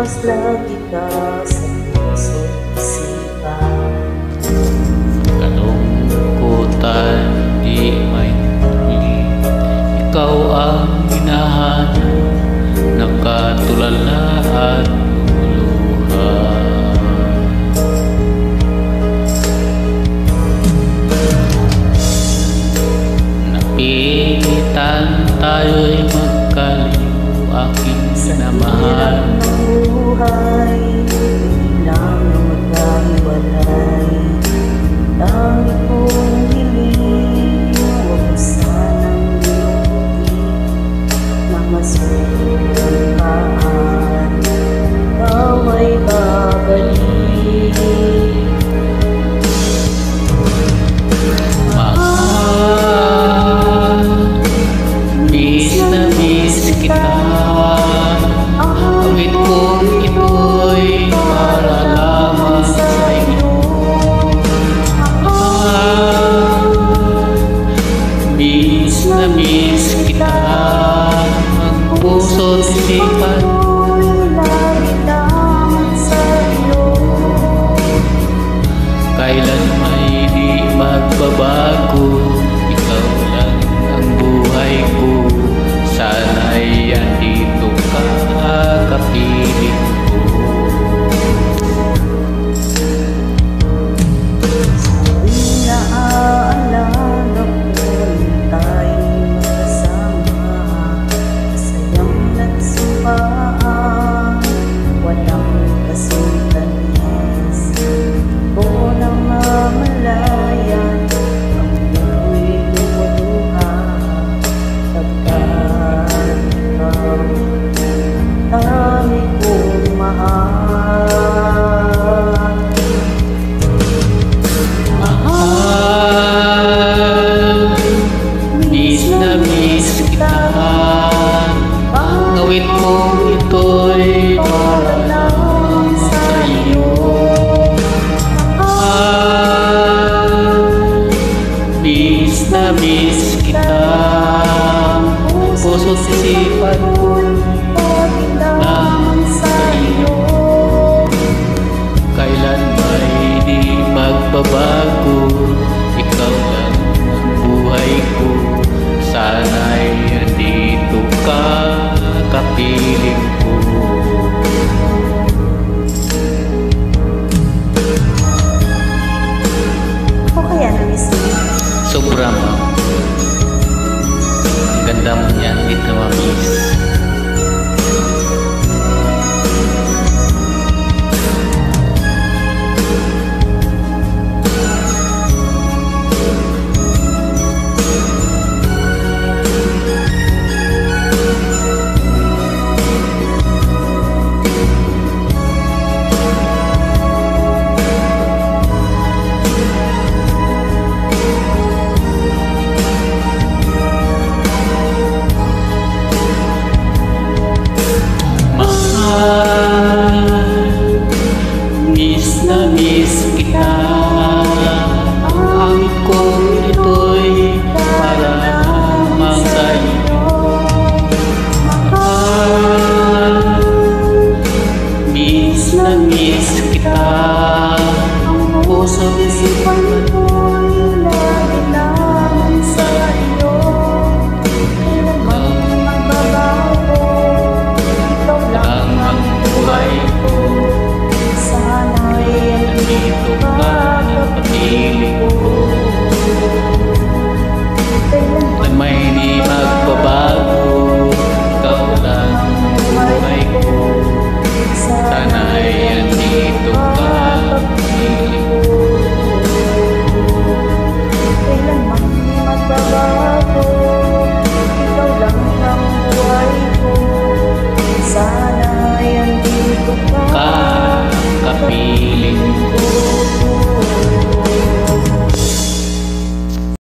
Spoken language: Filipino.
lagi ka sa puso't isipan. Kalungkutan di may huli, ikaw ang hinahanap, nakatulala at luluhan. Napilitan tayo'y magkalayo, aking sinamahal. Buhay, bilang na magkahiwalay. Dami kong hiling, huwag mo sanang limutin na masukaan. Ikaw ay babalik. Mahal, miss na miss kita. Awit kong ito'y para lamang sa'yo. Miss na miss kita, ang puso't isipan kailan may di magbabago. Ikaw lang ang buhay ko, sana'y andito ka, kapiling ko. Inaalala ko yung tayong magkasama, masayang nagsumpaan, walang kasuntanis. Di ko namamalayan, ang buhay lumuha, pagkat ikaw dami kong mahal. Mahal, miss na miss kita. Ang awit kong ito'y para lamang sa'yo. Mahal, miss na miss kita. Puso't isipan ko'y lang sa'yo. Kailan may di magbabago, ikaw lang ang buhay ko, sana'y andito ka, kapiling ko. O kaya na-miss mo? Sobra mo. Ang ganda mo niyan, di na ma-miss. Miss na miss kita. Ang awit kong ito'y para lamang sa'yo. Mahal, miss na miss kita. Ang puso't isipan ko'y